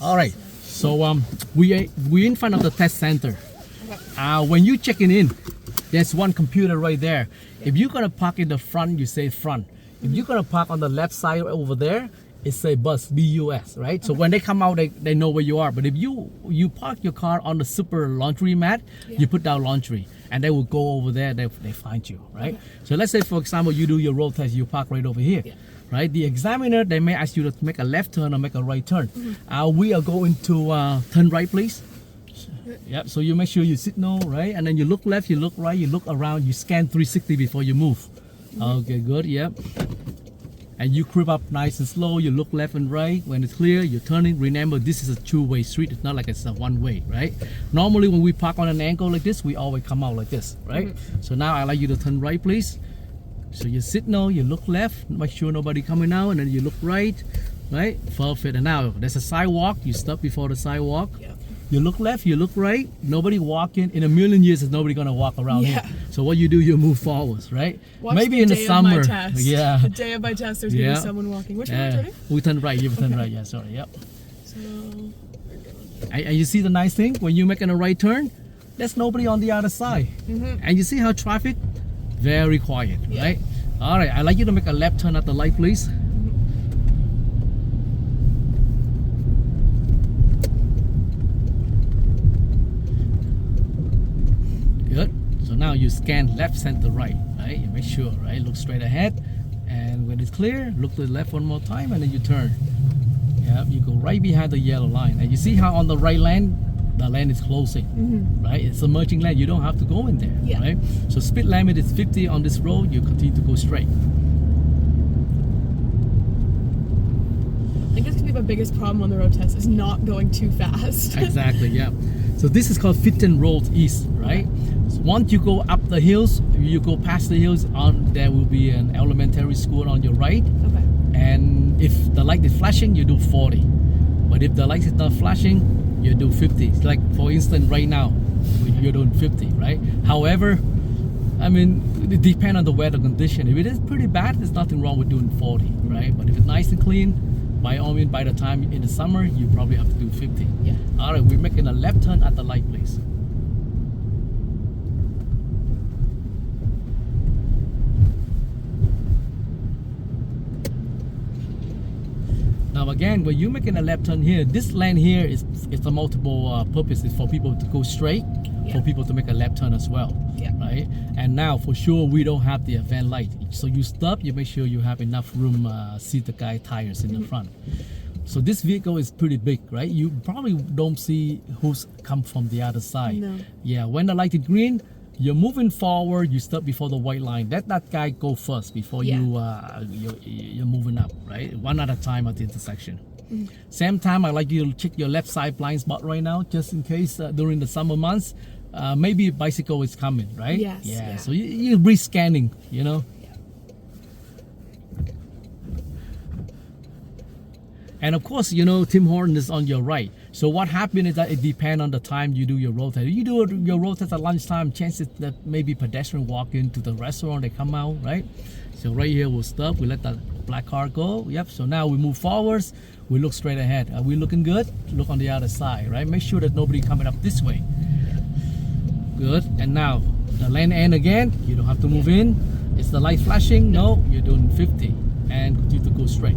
All right. So we in front of the test center. When you checking in, there's one computer right there. If you're gonna park in the front, you say front. If you're gonna park on the left side over there, it say bus, B-U-S, right? So when they come out, they know where you are. But if you park your car on the super laundry mat, you put down laundry, and they will go over there. They find you, right? So let's say, for example, you do your road test, you park right over here. Right, the examiner, they may ask you to make a left turn or make a right turn. We are going to turn right, please. Yep. So you make sure you signal, right, and then you look left, you look right, you look around, you scan 360 before you move. Okay, good. Yep. And you creep up nice and slow. You look left and right. When it's clear, you're turning. Remember, this is a two-way street. It's not like it's a one-way, right? Normally, when we park on an angle like this, we always come out like this, right? So now I'd like you to turn right, please. So you signal, you look left, make sure nobody coming out, and then you look right, right? Perfect. And now there's a sidewalk, you stop before the sidewalk. You look left, you look right, nobody walking. In a million years, there's nobody gonna walk around here. So what you do, you move forwards, right? Watch maybe the in the day summer. Of my test. Yeah. The day of my test, there's gonna be someone walking. Which way are we turning? We turn right, you turn right, yeah, sorry, yep. So, and you see the nice thing? When you're making a right turn, there's nobody on the other side. And you see how traffic? Very quiet, right? All right, I'd like you to make a left turn at the light, please. Good. So now you scan left, center, right, right? You make sure, right? Look straight ahead. And when it's clear, look to the left one more time, and then you turn. Yep, you go right behind the yellow line. And you see how on the right lane, the lane is closing, right? It's a merging lane. You don't have to go in there, right? So speed limit is 50 on this road. You continue to go straight. I think it's gonna be my biggest problem on the road test is not going too fast. Exactly, yeah. So this is called Fitton Road East, right? So once you go up the hills, you go past the hills, there will be an elementary school on your right. Okay. And if the light is flashing, you do 40. But if the light is not flashing, you do 50. Like for instance, right now, you're doing 50, right? However, I mean, it depends on the weather condition. If it is pretty bad, there's nothing wrong with doing 40, right? But if it's nice and clean, by all means, by the time in the summer, you probably have to do 50. All right, we're making a left turn at the light, please. Now again, when you're making a left turn here, this lane here is a multiple purpose. It's for people to go straight, for people to make a left turn as well, right? And now for sure, we don't have the event light. So you stop, you make sure you have enough room, see the guy tires in the front. So this vehicle is pretty big, right? You probably don't see who's come from the other side. No. Yeah, when the light is green, you're moving forward, you stop before the white line. Let that guy go first before you're moving up, right? One at a time at the intersection. Same time, I'd like you to check your left side blind spot right now, just in case during the summer months, maybe a bicycle is coming, right? Yes. Yeah, so you're re-scanning, you know? And of course, you know, Tim Horton is on your right. So what happens is that it depends on the time you do your road test. If you do your road test at lunchtime, chances that maybe pedestrian walk into the restaurant, they come out, right? So right here we'll stop, we let that black car go. Yep, so now we move forwards, we look straight ahead. Are we looking good? Look on the other side, right? Make sure that nobody coming up this way. Good, and now the lane end again, you don't have to move in. Is the light flashing? No, you're doing 50 and continue to go straight.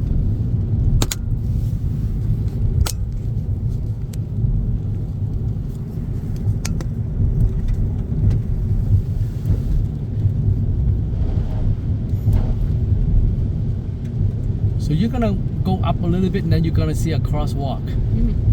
So you're gonna go up a little bit and then you're gonna see a crosswalk,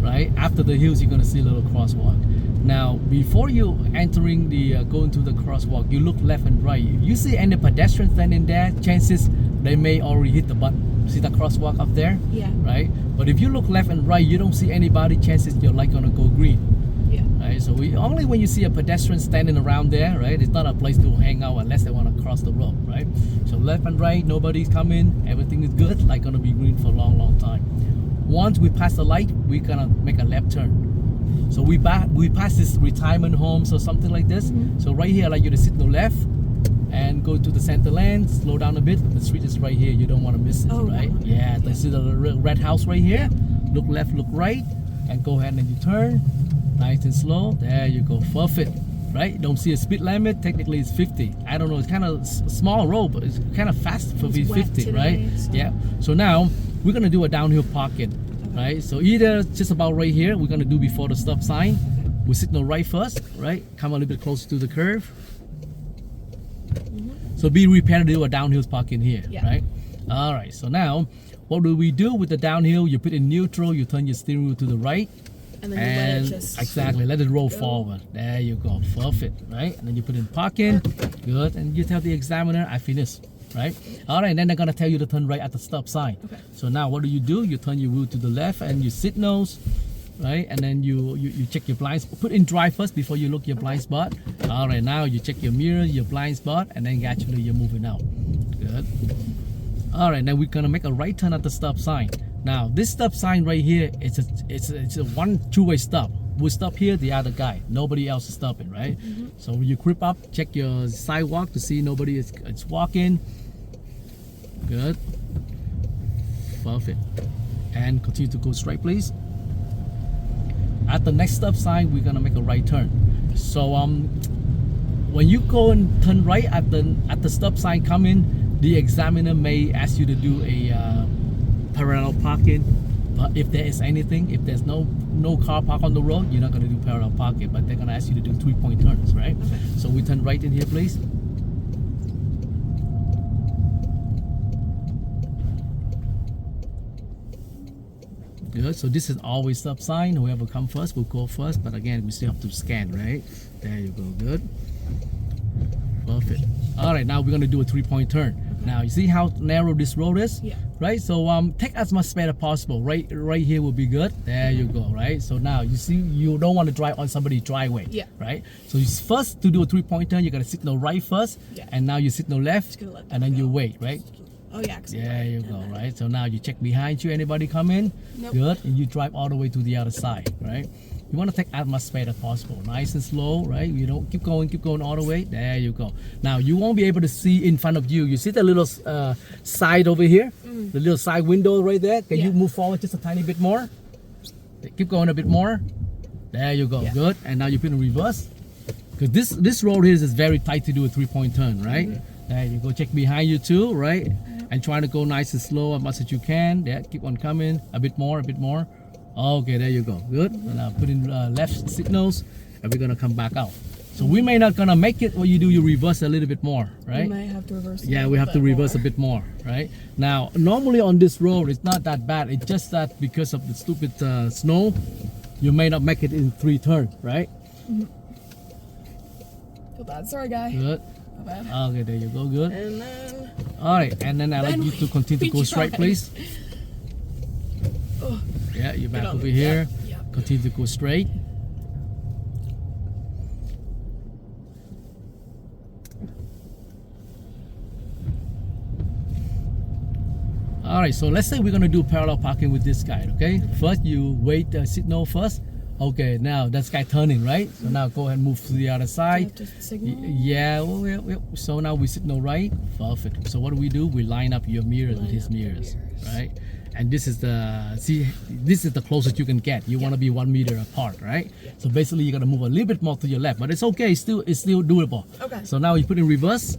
right? After the hills, you're gonna see a little crosswalk. Now, before you entering the, going to the crosswalk, you look left and right. If you see any pedestrians standing there, chances they may already hit the button. See the crosswalk up there? Yeah. Right? But if you look left and right, you don't see anybody, chances your light gonna go green. Yeah. Right? So only when you see a pedestrian standing around there, right? It's not a place to hang out unless they want to cross the road, right? So left and right, nobody's coming, everything is good, light gonna be green for a long, long time. Once we pass the light, we're gonna make a left turn. So we pass this retirement homes or something like this. So right here, I'd like you to signal left and go to the center lane, slow down a bit. The street is right here, you don't want to miss it, right? Yeah, see the red house right here? Look left, look right. and go ahead and you turn, nice and slow. There you go, perfect. Right? Don't see a speed limit. Technically, it's 50. I don't know. It's kind of small road, but it's kind of fast for It's wet 50, today, right? so- Yeah. So now we're gonna do a downhill parking, right? So either just about right here, we're gonna do before the stop sign. We signal right first, right? Come a little bit closer to the curve. So be prepared to do a downhill parking here, Yeah. right? All right. So now, what do we do with the downhill? You put in neutral. You turn your steering wheel to the right. And then you let And it just exactly, let it roll go. forward. There you go, perfect, right? And then you put in parking, good. And you tell the examiner, I finished, right? All right, and then they're gonna tell you to turn right at the stop sign. Okay. So now what do? You turn your wheel to the left and you signals, right? And then you check your blind spot. Put in drive first before you look your blind spot. All right, now you check your mirror, your blind spot, and then actually you're moving out. Good. All right, now we're gonna make a right turn at the stop sign. Now this stop sign right here, it's a one two-way stop. We'll stop here, the other guy. Nobody else is stopping, right? So you creep up, check your sidewalk to see nobody is walking. Good. Perfect. And continue to go straight, please. At the next stop sign, we're gonna make a right turn. So when you go and turn right at the stop sign coming, the examiner may ask you to do a parallel parking. But if there is anything, if there's no car park on the road, you're not gonna do parallel parking. But they're gonna ask you to do 3-point turns, right? So we turn right in here, please. Good. So this is always stop sign. Whoever come first will go first. But again, we still have to scan, right? There you go. Good. Perfect. All right. Now we're gonna do a 3-point turn. Now you see how narrow this road is? Yeah. Right. So take as much space as possible. Right here will be good. There you go. Right. So now you see you don't want to drive on somebody's driveway. Yeah. Right. So you first to do a 3-point turn, you gotta signal right first. Yeah. And now you signal left, gonna let that and then go. you wait. Right. Oh yeah. 'cause There right, you and go, then- right? So now you check behind you, anybody come in? Nope. Good, and you drive all the way to the other side, right? You want to take as much space as possible, nice and slow, right? You don't keep going all the way. There you go. Now you won't be able to see in front of you. You see the little side over here, the little side window right there. Can you Yeah. move forward just a tiny bit more? Keep going a bit more. There you go, Yeah. good. And now you put in reverse. Because this road here is very tight to do a 3-point turn, right? There you go. Check behind you too, right? And trying to go nice and slow as much as you can. There, keep on coming. A bit more. Okay, there you go. Good. And now put in left signals, and we're gonna come back out. So we may not gonna make it. What you do, you reverse a little bit more, right? You might have to reverse. Yeah, we have to reverse a bit more, right? Now, normally on this road, it's not that bad. It's just that because of the stupid snow, you may not make it in 3 turns, right? Feel bad. Sorry, guy. Good. Feel bad. Okay, there you go. Good. And then. All right, and then I'd like Then you to continue to we go straight, try. please. Oh, Yeah, you're back Get on over the- here. yeah. Continue to go straight. All right, so let's say we're gonna do parallel parking with this guy, okay? First, you wait the signal first. Okay, now that's guy turning, right? So now go ahead and move to the other I side. have to signal. Yeah, so now we signal right. Perfect. So what do? We line up your mirrors with Line his up the mirrors, mirrors. right? And this is the closest you can get. You want to be 1 meter apart, right? So basically you gotta move a little bit more to your left, but it's okay. It's still doable. Okay. So now you put in reverse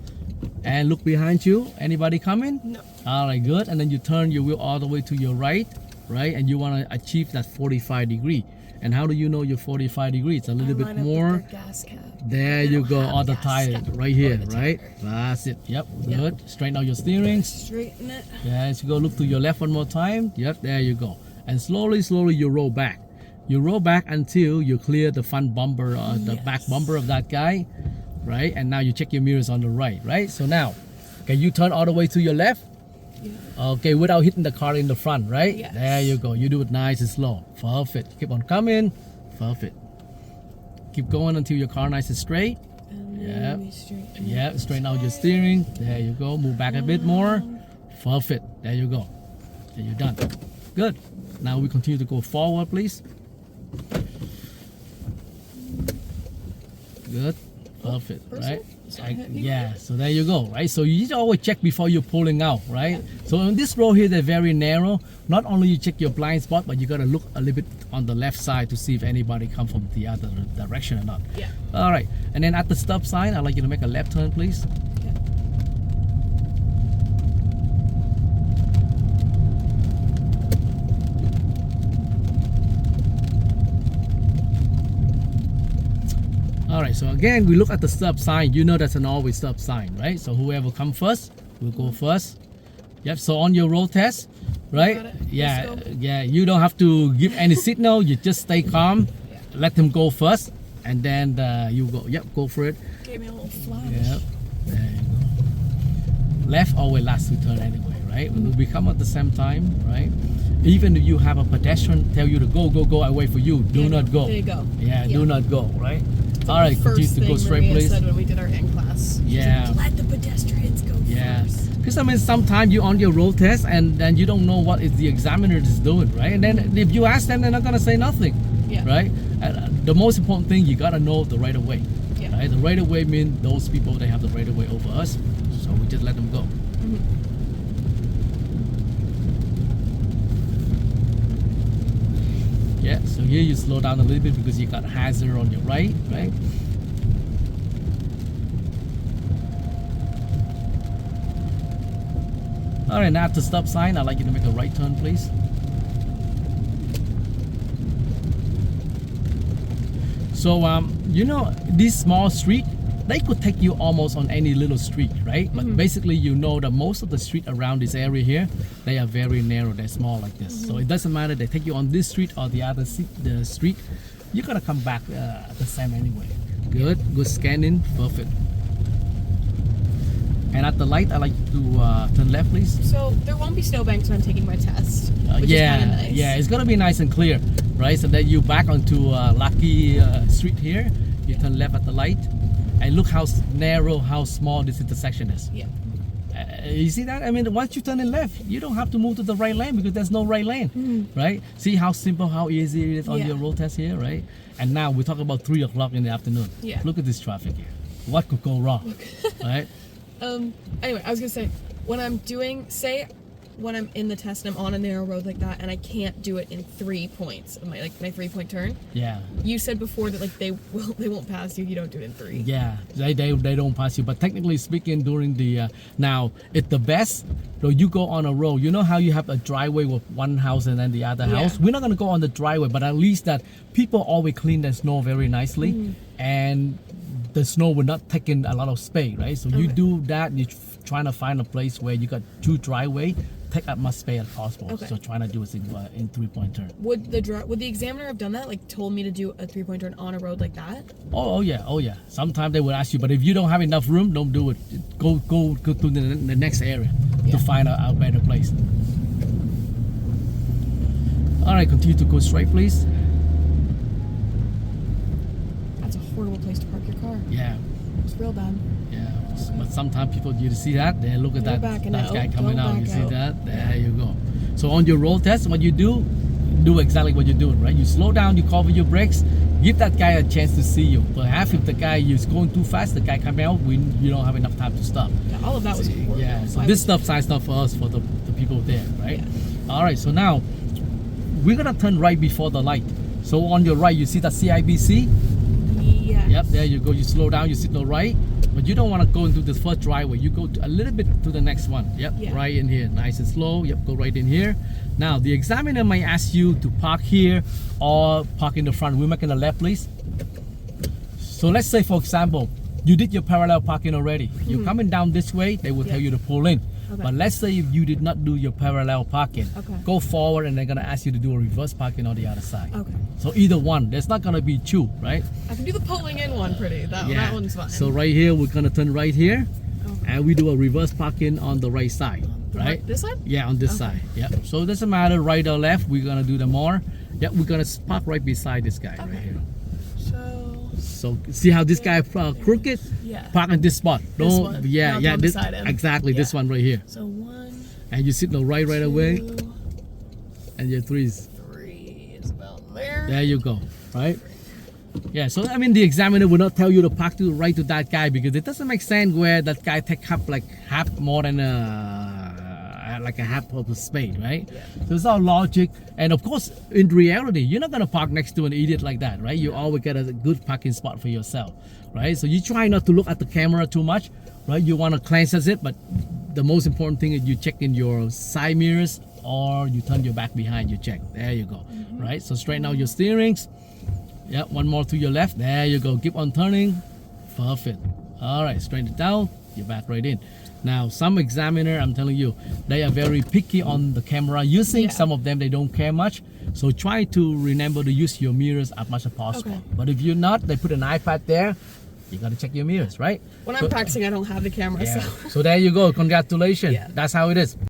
and look behind you. Anybody coming? No. All right, good. And then you turn your wheel all the way to your right, right? And you want to achieve that 45 degree. And how do you know you're 45 degrees? A little I bit line up more. with the gas cap. There They you don't go, have all the gas tire cap. right here, Or the right? tire. That's it. Yep, Yep. good. Straighten out your steering. Straighten it. Yes, you go look to your left one more time. Yep, there you go. And slowly you roll back. You roll back until you clear the front bumper, the back bumper of that guy, right? And now you check your mirrors on the right, right? So now, can you turn all the way to your left? Yeah. Okay, without hitting the car in the front, right? Yes. There you go. You do it nice and slow. Perfect. Keep on coming. Perfect. Keep going until your car nice and straight. And Yeah. then we straighten Yeah, it. straighten out your steering. There you go. Move back a bit more. Perfect. There you go. There you're done. Good. Now we continue to go forward, please. Good. Perfect. Person? Right? Yeah, so there you go, right? So you need to always check before you're pulling out, right? So on this road here, they're very narrow. Not only you check your blind spot, but you gotta look a little bit on the left side to see if anybody come from the other direction or not. Yeah. All right, and then at the stop sign, I'd like you to make a left turn, please. All right, so again, we look at the stop sign. You know that's an always stop sign, right? So whoever come first will go first. Yep, so on your road test, right? Yeah, yeah, you don't have to give any signal. You just stay calm, let them go first, and then you go. Yep, go for it. Gave me a little flash. Yep, there you go. Left always last to turn anyway, right? When we come at the same time, right? Even if you have a pedestrian tell you to go, go, go, I wait for you. Do not go. There you go. Yeah, do not go, right? All right, continue to go straight, Maria please. said when we did our in class. Yeah. Like, let the pedestrians go first. Because I mean, sometimes you're on your road test and then you don't know what is the examiner is doing, right? And then if you ask them, they're not gonna say nothing, right? And the most important thing, you gotta know the right of way, right? The right of way means those people they have the right of way over us, so we just let them go. Yeah, so here you slow down a little bit because you got hazard on your right, right? All right, now at the stop sign, I'd like you to make a right turn, please. So, you know, this small street, they could take you almost on any little street, right? But basically, you know that most of the street around this area here, they are very narrow, they're small like this. So it doesn't matter, they take you on this street or the other the street, you're gonna come back the same anyway. Good scanning, perfect. And at the light, I like you to turn left, please. So there won't be snowbanks when I'm taking my test, which is kind of nice. Yeah, it's gonna be nice and clear, right? So then you back onto Lucky Street here, you turn left at the light. And look how narrow, how small this intersection is. Yeah. You see that? I mean, once you turn in left, you don't have to move to the right lane because there's no right lane, right? See how simple, how easy it is on your road test here, right? And now we're talking about 3 o'clock in the afternoon. Yeah. Look at this traffic here. What could go wrong, right? Anyway, I was gonna say, when I'm doing, say, when I'm in the test and I'm on a narrow road like that and I can't do it in 3 points of my 3-point turn. Yeah. You said before that like they won't pass you if you don't do it in 3. Yeah, they don't pass you. But technically speaking, during the now it's the best. So you go on a road. You know how you have a driveway with one house and then the other house. We're not gonna go on the driveway, but at least that people always clean the snow very nicely, and the snow will not take in a lot of space, right? So you do that. You're trying to find a place where you got 2 driveway. Take as much space as possible. So trying to do it in 3-point turn. Would the examiner have done that? Like told me to do a 3-point turn on a road like that? Oh yeah. Sometimes they would ask you, but if you don't have enough room, don't do it. Go to the next area to find a better place. All right, continue to go straight, please. That's a horrible place to park your car. Yeah. It's real bad. Yeah, but sometimes people, you see that, they look at that guy coming out, you see that, there you go. So on your road test, what you do exactly what you're doing, right? You slow down, you cover your brakes, give that guy a chance to see you. Perhaps if the guy is going too fast, the guy coming out, you don't have enough time to stop. Yeah, all of that was horrible. Yeah, so this stop sign's not for us, for the people there, right? Yeah. All right, so now we're gonna turn right before the light. So on your right, you see that CIBC? Yes. Yep, there you go. You slow down, you signal right, but you don't want to go into the first driveway. You go a little bit to the next one. Yep, right in here, nice and slow. Yep, go right in here. Now the examiner might ask you to park here or park in the front. We're making a left, please. So let's say, for example, you did your parallel parking already. You're coming down this way, they will tell you to pull in. But let's say if you did not do your parallel parking, go forward and they're gonna ask you to do a reverse parking on the other side. So either one, there's not gonna be 2, right? I can do the pulling in one pretty. That one's fine. So right here, we're gonna turn right here, and we do a reverse parking on the right side, right? This side? Yeah, on this side. Yep. So it doesn't matter right or left. We're gonna do them more. Yep, we're gonna park right beside this guy right here. So see how this guy crooked? Yeah. Park in this spot. This one. This exactly this one right here. So 1. And you signal right away. And your 3 is. 3 is about there. There you go. Right. Yeah, so I mean the examiner will not tell you to park to right to that guy because it doesn't make sense where that guy take up like half more than like a half of the space, right? Yeah. So it's all logic, and of course in reality you're not gonna park next to an idiot like that, right? You always get a good parking spot for yourself, right? So you try not to look at the camera too much, right? You want to glance at it, but the most important thing is you check in your side mirrors or you turn your back behind, you check. There you go, right? So straighten out your steerings. Yeah, one more to your left. There you go. Keep on turning. Perfect. All right, straighten it down. You're back right in. Now, some examiner, I'm telling you, they are very picky on the camera using. Yeah. Some of them, they don't care much. So try to remember to use your mirrors as much as possible. Okay. But if you're not, they put an iPad there. You got to check your mirrors, right? When I'm practicing, I don't have the camera, Yeah. so. So there you go. Congratulations. Yeah. That's how it is.